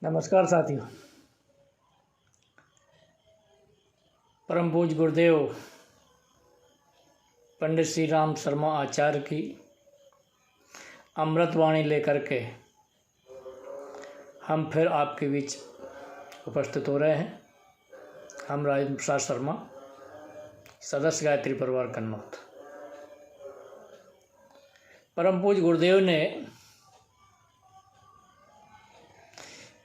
नमस्कार साथियों। परम पूज्य गुरुदेव पंडित श्री राम शर्मा आचार्य की अमृतवाणी लेकर के हम फिर आपके बीच उपस्थित हो रहे हैं। हम राजेंद्र प्रसाद शर्मा, सदस्य गायत्री परिवार कन्नौत। परम पूज्य गुरुदेव ने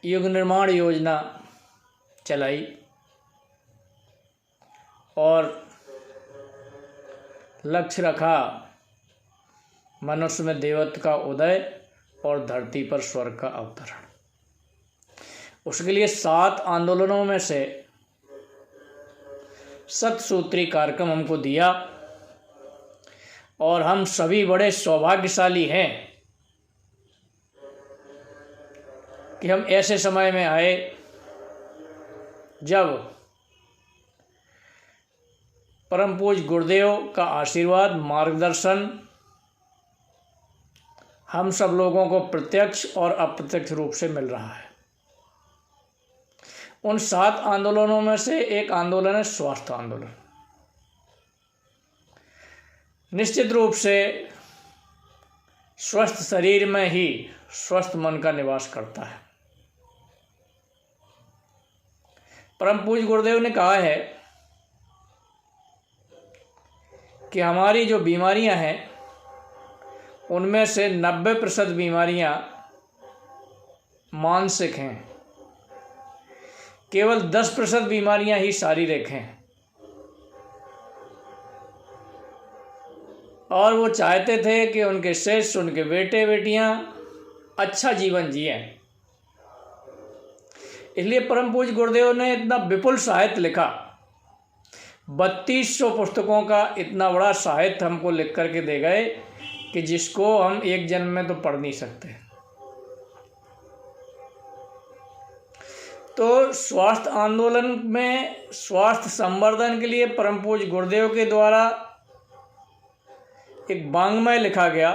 युग निर्माण योजना चलाई और लक्ष्य रखा मनुष्य में देवत्व का उदय और धरती पर स्वर्ग का अवतरण। उसके लिए 7 आंदोलनों में से 7 सूत्री कार्यक्रम हमको दिया और हम सभी बड़े सौभाग्यशाली हैं कि हम ऐसे समय में आए जब परम पूज्य गुरुदेव का आशीर्वाद, मार्गदर्शन हम सब लोगों को प्रत्यक्ष और अप्रत्यक्ष रूप से मिल रहा है। उन 7 आंदोलनों में से एक आंदोलन है स्वास्थ्य आंदोलन। निश्चित रूप से स्वस्थ शरीर में ही स्वस्थ मन का निवास करता है। परम पूज्य गुरुदेव ने कहा है कि हमारी जो बीमारियां हैं उनमें से 90% बीमारियां मानसिक हैं, केवल 10% बीमारियां ही शारीरिक हैं। और वो चाहते थे कि उनके शिष्य, उनके बेटे बेटियां अच्छा जीवन जिएं। इसलिए परम पूज्य गुरुदेव ने इतना विपुल साहित्य लिखा, 3200 पुस्तकों का इतना बड़ा साहित्य हमको लिख करके दे गए कि जिसको हम एक जन्म में तो पढ़ नहीं सकते। तो स्वास्थ्य आंदोलन में स्वास्थ्य संवर्धन के लिए परम पूज्य गुरुदेव के द्वारा एक वाङ्मय लिखा गया,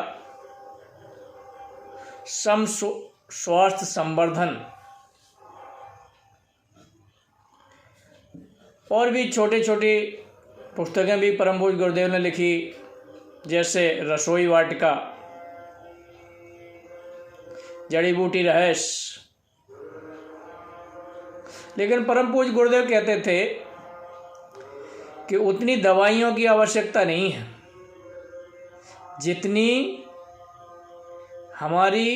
स्वास्थ्य संवर्धन। और भी छोटी छोटी पुस्तकें भी परम पूज्य गुरुदेव ने लिखी, जैसे रसोई वाटिका, जड़ी बूटी रहस्य। लेकिन परम पूज्य गुरुदेव कहते थे कि उतनी दवाइयों की आवश्यकता नहीं है जितनी हमारी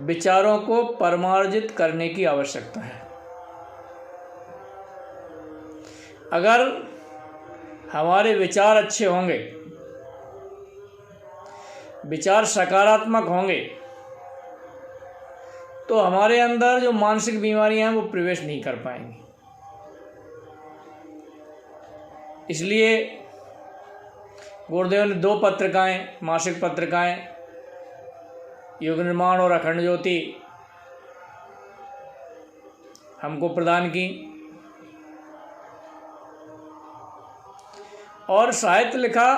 विचारों को परमार्जित करने की आवश्यकता है। अगर हमारे विचार अच्छे होंगे, विचार सकारात्मक होंगे, तो हमारे अंदर जो मानसिक बीमारियां हैं वो प्रवेश नहीं कर पाएंगी। इसलिए गुरुदेव ने 2 पत्रिकाएं, मासिक पत्रिकाएं, युग निर्माण और अखंड ज्योति हमको प्रदान की और साहित्य लिखा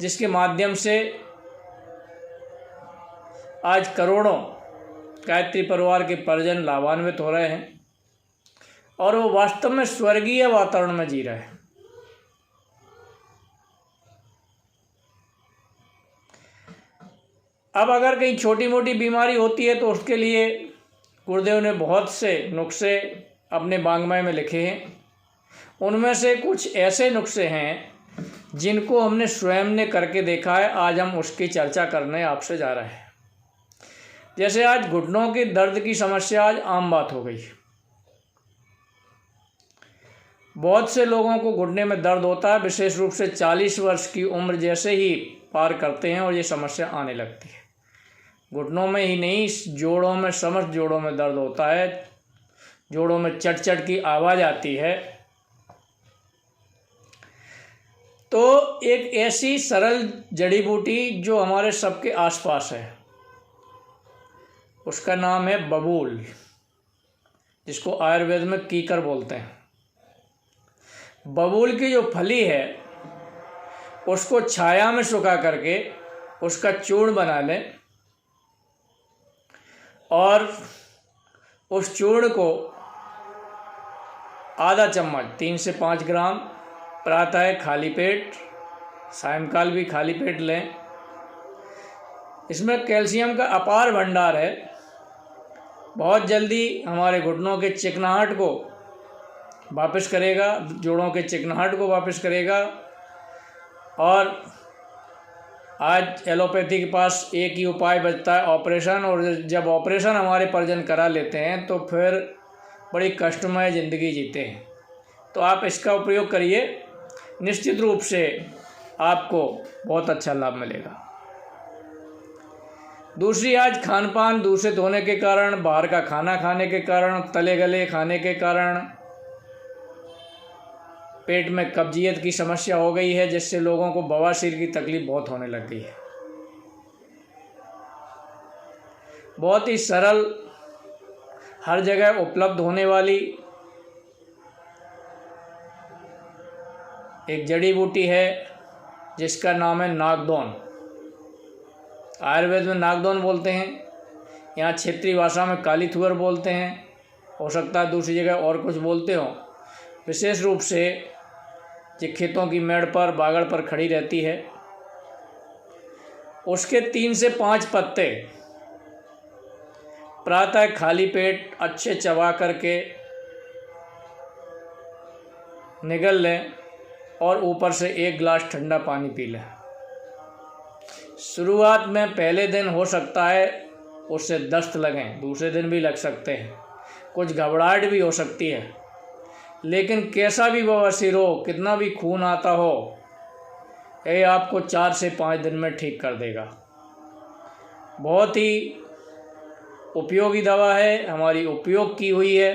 जिसके माध्यम से आज करोड़ों गायत्री परिवार के परिजन लाभान्वित हो रहे हैं और वो वास्तव में स्वर्गीय वातावरण में जी रहे हैं। अब अगर कहीं छोटी मोटी बीमारी होती है तो उसके लिए गुरुदेव ने बहुत से नुस्खे अपने वाङ्मय में लिखे हैं। उनमें से कुछ ऐसे नुस्खे हैं जिनको हमने स्वयं ने करके देखा है। आज हम उसकी चर्चा करने आपसे जा रहे हैं। जैसे आज घुटनों के दर्द की समस्या आज आम बात हो गई। बहुत से लोगों को घुटने में दर्द होता है, विशेष रूप से 40 वर्ष की उम्र जैसे ही पार करते हैं और ये समस्या आने लगती है। घुटनों में ही नहीं, जोड़ों में, समस्त जोड़ों में दर्द होता है, जोड़ों में चट चट की आवाज़ आती है। तो एक ऐसी सरल जड़ी बूटी जो हमारे सबके आसपास है, उसका नाम है बबूल, जिसको आयुर्वेद में कीकर बोलते हैं। बबूल की जो फली है उसको छाया में सुखा करके उसका चूर्ण बना लें और उस चूर्ण को आधा चम्मच 3 से 5 ग्राम प्रातः खाली पेट, सायंकाल भी खाली पेट लें। इसमें कैल्शियम का अपार भंडार है। बहुत जल्दी हमारे घुटनों के चिकनाहट को वापस करेगा, जोड़ों के चिकनाहट को वापस करेगा। और आज एलोपैथी के पास एक ही उपाय बचता है, ऑपरेशन। और जब ऑपरेशन हमारे परिजन करा लेते हैं तो फिर बड़ी कष्टमय ज़िंदगी जीते हैं। तो आप इसका उपयोग करिए, निश्चित रूप से आपको बहुत अच्छा लाभ मिलेगा। दूसरी, आज खान पान दूषित होने के कारण, बाहर का खाना खाने के कारण, तले गले खाने के कारण पेट में कब्जियत की समस्या हो गई है, जिससे लोगों को बवासीर की तकलीफ बहुत होने लग गई है। बहुत ही सरल, हर जगह उपलब्ध होने वाली एक जड़ी बूटी है जिसका नाम है नागदौन। आयुर्वेद में नागदौन बोलते हैं, यहाँ क्षेत्रीय भाषा में काली थुअर बोलते हैं, हो सकता है दूसरी जगह और कुछ बोलते हो। विशेष रूप से जो खेतों की मेड़ पर, बागड़ पर खड़ी रहती है, उसके 3 से 5 पत्ते प्रातः खाली पेट अच्छे चबा करके निगल लें और ऊपर से 1 गिलास ठंडा पानी पी लें। शुरुआत में पहले दिन हो सकता है उससे दस्त लगें, दूसरे दिन भी लग सकते हैं, कुछ घबराहट भी हो सकती है, लेकिन कैसा भी बवासीर हो, कितना भी खून आता हो, ये आपको 4 से 5 दिन में ठीक कर देगा। बहुत ही उपयोगी दवा है, हमारी उपयोग की हुई है।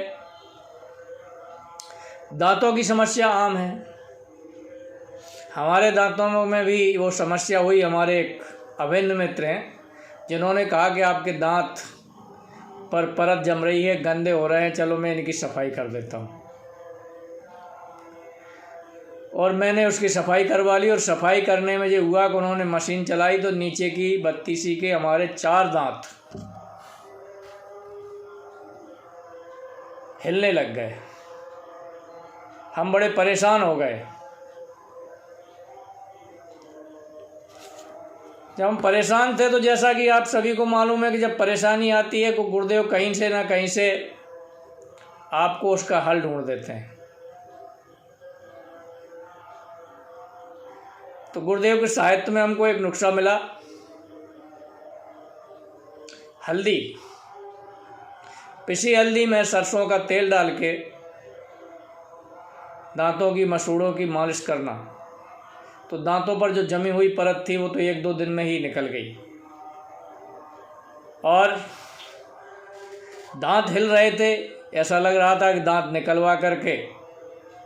दांतों की समस्या आम है, हमारे दांतों में भी वो समस्या हुई। हमारे एक अभिन्न मित्र हैं जिन्होंने कहा कि आपके दांत पर परत जम रही है, गंदे हो रहे हैं, चलो मैं इनकी सफाई कर देता हूँ। और मैंने उसकी सफाई करवा ली। और सफाई करने में जो हुआ कि उन्होंने मशीन चलाई तो नीचे की 32 के हमारे 4 दांत हिलने लग गए। हम बड़े परेशान हो गए। जब हम परेशान थे तो जैसा कि आप सभी को मालूम है कि जब परेशानी आती है तो गुरुदेव कहीं से ना कहीं से आपको उसका हल ढूंढ देते हैं। तो गुरुदेव के साहित्य में हमको एक नुस्खा मिला, हल्दी, पिसी हल्दी में सरसों का तेल डाल के दांतों की मसूड़ों की मालिश करना, तो दांतों पर जो जमी हुई परत थी वो तो 1-2 दिन में ही निकल गई। और दांत हिल रहे थे, ऐसा लग रहा था कि दांत निकलवा करके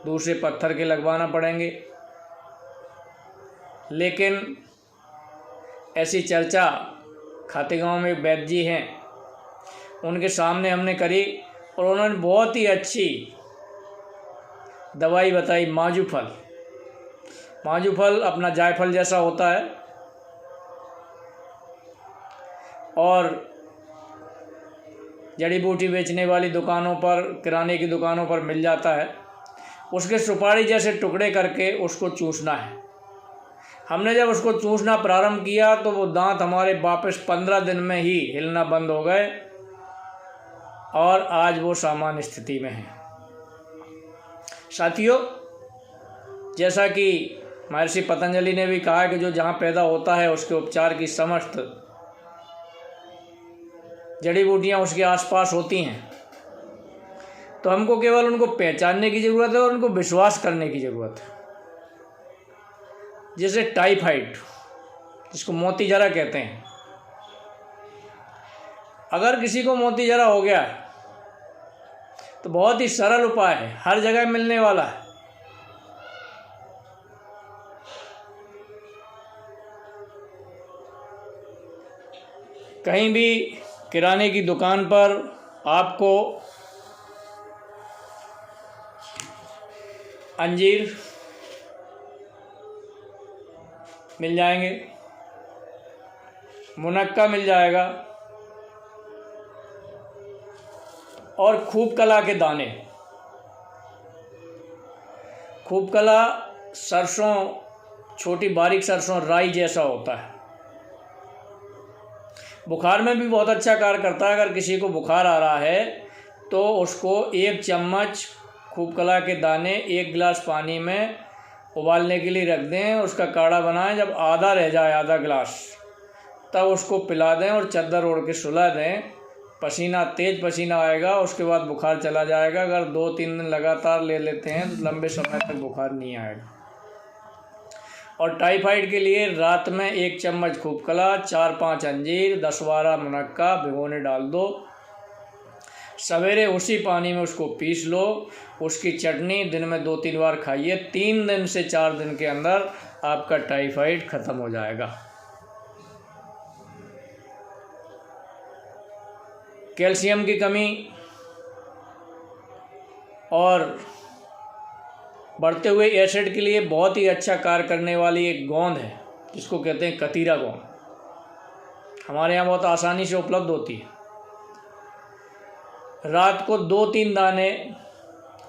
दूसरे पत्थर के लगवाना पड़ेंगे। लेकिन ऐसी चर्चा खातेगांव में एक वैद्य जी हैं, उनके सामने हमने करी और उन्होंने बहुत ही अच्छी दवाई बताई। माजूफल, माजूफल अपना जायफल जैसा होता है और जड़ी बूटी बेचने वाली दुकानों पर, किराने की दुकानों पर मिल जाता है। उसके सुपारी जैसे टुकड़े करके उसको चूसना है। हमने जब उसको चूसना प्रारंभ किया तो वो दांत हमारे वापस 15 दिन में ही हिलना बंद हो गए और आज वो सामान्य स्थिति में है। साथियों, जैसा कि महर्षि पतंजलि ने भी कहा कि जो जहाँ पैदा होता है उसके उपचार की समस्त जड़ी बूटियाँ उसके आसपास होती हैं। तो हमको केवल उनको पहचानने की ज़रूरत है और उनको विश्वास करने की ज़रूरत है। जैसे टाइफाइड, जिसको मोती जरा कहते हैं, अगर किसी को मोती जरा हो गया तो बहुत ही सरल उपाय है, हर जगह मिलने वाला है। कहीं भी किराने की दुकान पर आपको अंजीर मिल जाएंगे, मुनक्का मिल जाएगा, और खूब कला के दाने। खूब कला सरसों, छोटी बारीक सरसों राई जैसा होता है। बुखार में भी बहुत अच्छा कार्य करता है। अगर किसी को बुखार आ रहा है तो उसको 1 चम्मच खूब कला के दाने 1 गिलास पानी में उबालने के लिए रख दें, उसका काढ़ा बनाएं। जब आधा रह जाए, आधा गिलास, तब उसको पिला दें और चादर ओढ़ के सुला दें। पसीना, तेज़ पसीना आएगा, उसके बाद बुखार चला जाएगा। अगर 2-3 दिन लगातार ले लेते हैं तो लंबे समय तक बुखार नहीं आएगा। और टाइफाइड के लिए रात में 1 चम्मच खूब कला, 4-5 अंजीर, 10-12 मुनक्का भिगोने डाल दो। सवेरे उसी पानी में उसको पीस लो। उसकी चटनी दिन में 2-3 बार खाइए। 3 दिन से 4 दिन के अंदर आपका टाइफाइड ख़त्म हो जाएगा। कैल्शियम की कमी और बढ़ते हुए एसिड के लिए बहुत ही अच्छा कार्य करने वाली एक गोंद है, जिसको कहते हैं कतीरा गोंद। हमारे यहाँ बहुत आसानी से उपलब्ध होती है। रात को 2-3 दाने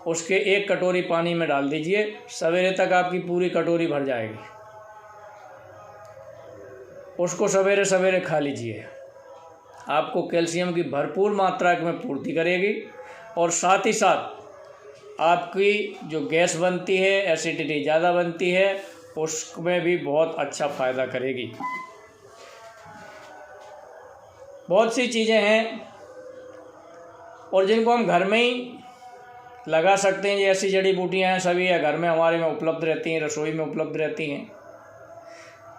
उसके 1 कटोरी पानी में डाल दीजिए। सवेरे तक आपकी पूरी कटोरी भर जाएगी। उसको सवेरे सवेरे खा लीजिए। आपको कैल्शियम की भरपूर मात्रा में पूर्ति करेगी और साथ ही साथ आपकी जो गैस बनती है, एसिडिटी ज़्यादा बनती है, उसमें भी बहुत अच्छा फ़ायदा करेगी। बहुत सी चीज़ें हैं और जिनको हम घर में ही लगा सकते हैं। ऐसी जड़ी बूटियां हैं, सभी या घर में हमारे में उपलब्ध रहती हैं, रसोई में उपलब्ध रहती हैं।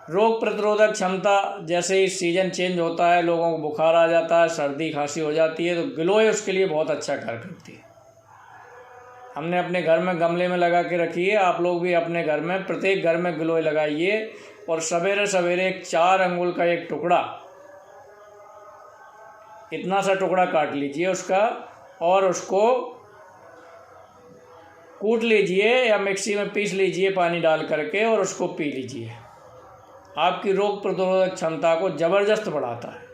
रोग प्रतिरोधक क्षमता, जैसे ही सीज़न चेंज होता है, लोगों को बुखार आ जाता है, सर्दी खांसी हो जाती है, तो गिलोय उसके लिए बहुत अच्छा कार्य करती है। हमने अपने घर में गमले में लगा के रखी है। आप लोग भी अपने घर में, प्रत्येक घर में गिलोय लगाइए और सवेरे सवेरे 4 अंगुल का एक टुकड़ा, इतना सा टुकड़ा काट लीजिए उसका और उसको कूट लीजिए या मिक्सी में पीस लीजिए पानी डाल करके और उसको पी लीजिए। आपकी रोग प्रतिरोधक क्षमता को ज़बरदस्त बढ़ाता है।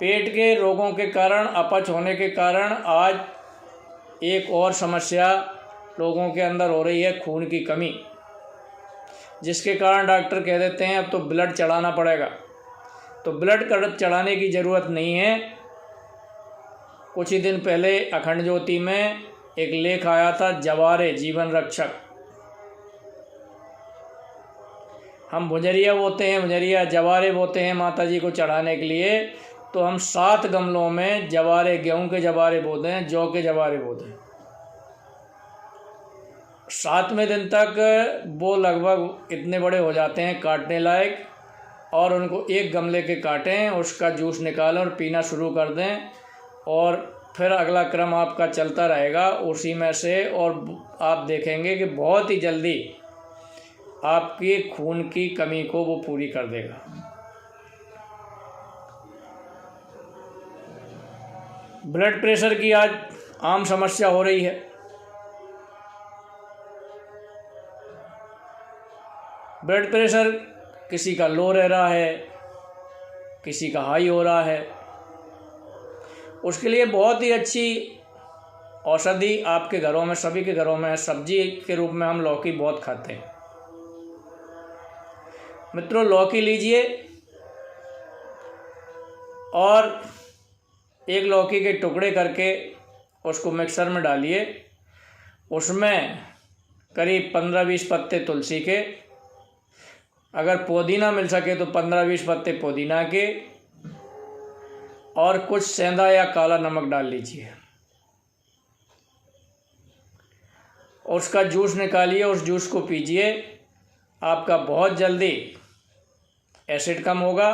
पेट के रोगों के कारण, अपच होने के कारण आज एक और समस्या लोगों के अंदर हो रही है, खून की कमी, जिसके कारण डॉक्टर कह देते हैं अब तो ब्लड चढ़ाना पड़ेगा। तो ब्लड चढ़ाने की ज़रूरत नहीं है। कुछ ही दिन पहले अखंड ज्योति में एक लेख आया था, जवारे जीवन रक्षक। हम भुजरिया बोते हैं, भुजरिया जवारे बोते हैं माता जी को चढ़ाने के लिए। तो हम 7 गमलों में जवारे, गेहूं के जवारे बोते हैं, जौ के जवारे बोते हैं। 7वें दिन तक वो लगभग इतने बड़े हो जाते हैं काटने लायक, और उनको एक गमले के काटें, उसका जूस निकालें और पीना शुरू कर दें। और फिर अगला क्रम आपका चलता रहेगा उसी में से, और आप देखेंगे कि बहुत ही जल्दी आपकी खून की कमी को वो पूरी कर देगा। ब्लड प्रेशर की आज आम समस्या हो रही है। ब्लड प्रेशर किसी का लो रह रहा है, किसी का हाई हो रहा है। उसके लिए बहुत ही अच्छी औषधि आपके घरों में, सभी के घरों में है। सब्जी के रूप में हम लौकी बहुत खाते हैं। मित्रों, लौकी लीजिए और एक लौकी के टुकड़े करके उसको मिक्सर में डालिए। उसमें करीब 15-20 पत्ते तुलसी के, अगर पुदीना मिल सके तो 15-20 पत्ते पुदीना के, और कुछ सेंधा या काला नमक डाल लीजिए। उसका जूस निकालिए, उस जूस को पीजिए। आपका बहुत जल्दी एसिड कम होगा,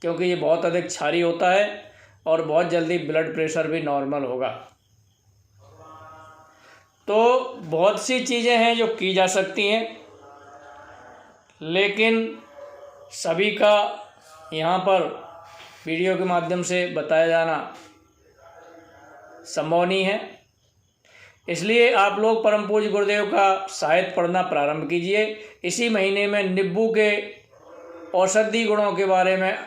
क्योंकि ये बहुत अधिक क्षारी होता है, और बहुत जल्दी ब्लड प्रेशर भी नॉर्मल होगा। तो बहुत सी चीज़ें हैं जो की जा सकती हैं, लेकिन सभी का यहाँ पर वीडियो के माध्यम से बताया जाना संभव नहीं है। इसलिए आप लोग परम पूज्य गुरुदेव का साहित्य पढ़ना प्रारंभ कीजिए। इसी महीने में नींबू के औषधि गुणों के बारे में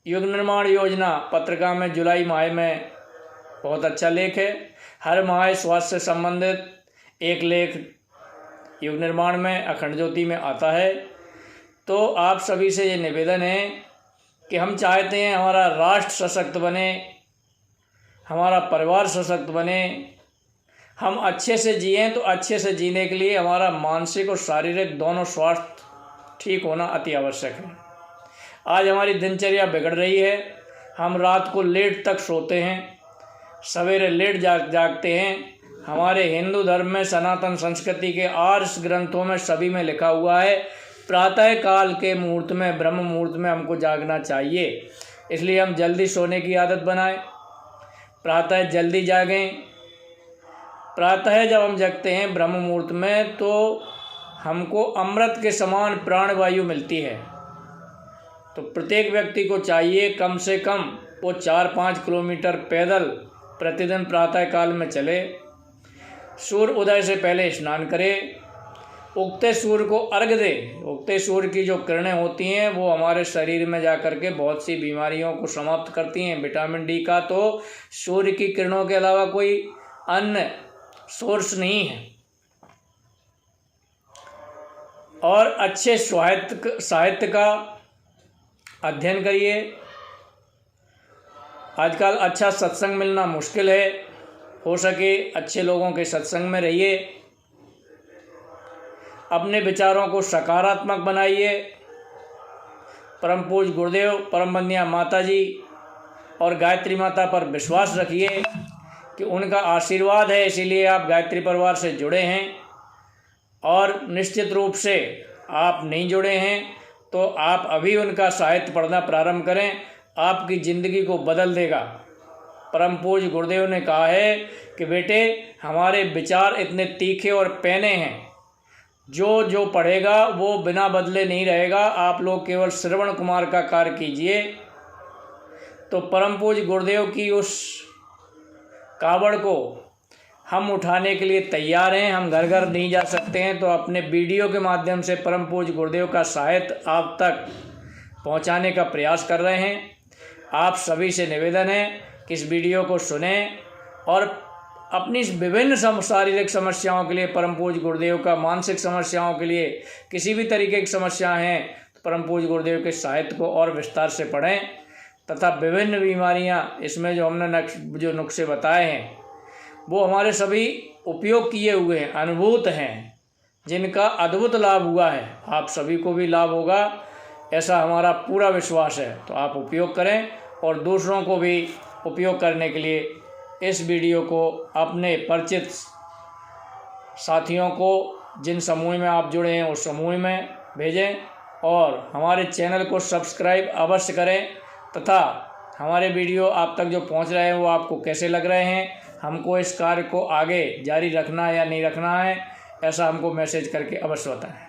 युग निर्माण योजना पत्रिका में जुलाई माह में बहुत अच्छा लेख है। हर माह स्वास्थ्य से संबंधित एक लेख युग निर्माण में अखंड ज्योति में आता है। तो आप सभी से ये निवेदन है कि हम चाहते हैं हमारा राष्ट्र सशक्त बने, हमारा परिवार सशक्त बने, हम अच्छे से जिएं। तो अच्छे से जीने के लिए हमारा मानसिक और शारीरिक दोनों स्वास्थ्य ठीक होना अति आवश्यक है। आज हमारी दिनचर्या बिगड़ रही है। हम रात को लेट तक सोते हैं, सवेरे लेट जागते हैं। हमारे हिंदू धर्म में सनातन संस्कृति के आर्ष ग्रंथों में सभी में लिखा हुआ है प्रातः काल के मुहूर्त में, ब्रह्म मुहूर्त में हमको जागना चाहिए। इसलिए हम जल्दी सोने की आदत बनाएं, प्रातः जल्दी जागें। प्रातः जब हम जगते हैं ब्रह्म मुहूर्त में तो हमको अमृत के समान प्राणवायु मिलती है। तो प्रत्येक व्यक्ति को चाहिए कम से कम वो 4-5 किलोमीटर पैदल प्रतिदिन प्रातः काल में चले, सूर्य उदय से पहले स्नान करे, उगते सूर्य को अर्घ दे। उगते सूर्य की जो किरणें होती हैं वो हमारे शरीर में जा कर के बहुत सी बीमारियों को समाप्त करती हैं। विटामिन डी का तो सूर्य की किरणों के अलावा कोई अन्य सोर्स नहीं है। और अच्छे साहित्य का अध्ययन करिए। आजकल अच्छा सत्संग मिलना मुश्किल है, हो सके अच्छे लोगों के सत्संग में रहिए। अपने विचारों को सकारात्मक बनाइए। परम पूज्य गुरुदेव, परम बंदिया माता जी और गायत्री माता पर विश्वास रखिए कि उनका आशीर्वाद है, इसीलिए आप गायत्री परिवार से जुड़े हैं। और निश्चित रूप से आप नहीं जुड़े हैं तो आप अभी उनका साहित्य पढ़ना प्रारंभ करें, आपकी ज़िंदगी को बदल देगा। परम पूज्य गुरुदेव ने कहा है कि बेटे हमारे विचार इतने तीखे और पैने हैं, जो पढ़ेगा वो बिना बदले नहीं रहेगा। आप लोग केवल श्रवण कुमार का कार्य कीजिए। तो परम पूज्य गुरुदेव की उस कावड़ को हम उठाने के लिए तैयार हैं। हम घर घर नहीं जा सकते हैं तो अपने वीडियो के माध्यम से परम पूज्य गुरुदेव का साहित्य आप तक पहुंचाने का प्रयास कर रहे हैं। आप सभी से निवेदन है कि इस वीडियो को सुनें और अपनी विभिन्न शारीरिक समस्याओं के लिए परम पूज्य गुरुदेव का, मानसिक समस्याओं के लिए किसी भी तरीके की समस्या हैं तो परम पूज्य गुरुदेव के साहित्य को और विस्तार से पढ़ें। तथा विभिन्न बीमारियां इसमें जो हमने जो नुस्खे बताए हैं वो हमारे सभी उपयोग किए हुए हैं, अनुभूत हैं, जिनका अद्भुत लाभ हुआ है। आप सभी को भी लाभ होगा ऐसा हमारा पूरा विश्वास है। तो आप उपयोग करें और दूसरों को भी उपयोग करने के लिए इस वीडियो को अपने परिचित साथियों को, जिन समूह में आप जुड़े हैं उस समूह में भेजें। और हमारे चैनल को सब्सक्राइब अवश्य करें तथा हमारे वीडियो आप तक जो पहुंच रहे हैं वो आपको कैसे लग रहे हैं, हमको इस कार्य को आगे जारी रखना है या नहीं रखना है, ऐसा हमको मैसेज करके अवश्य बताएं।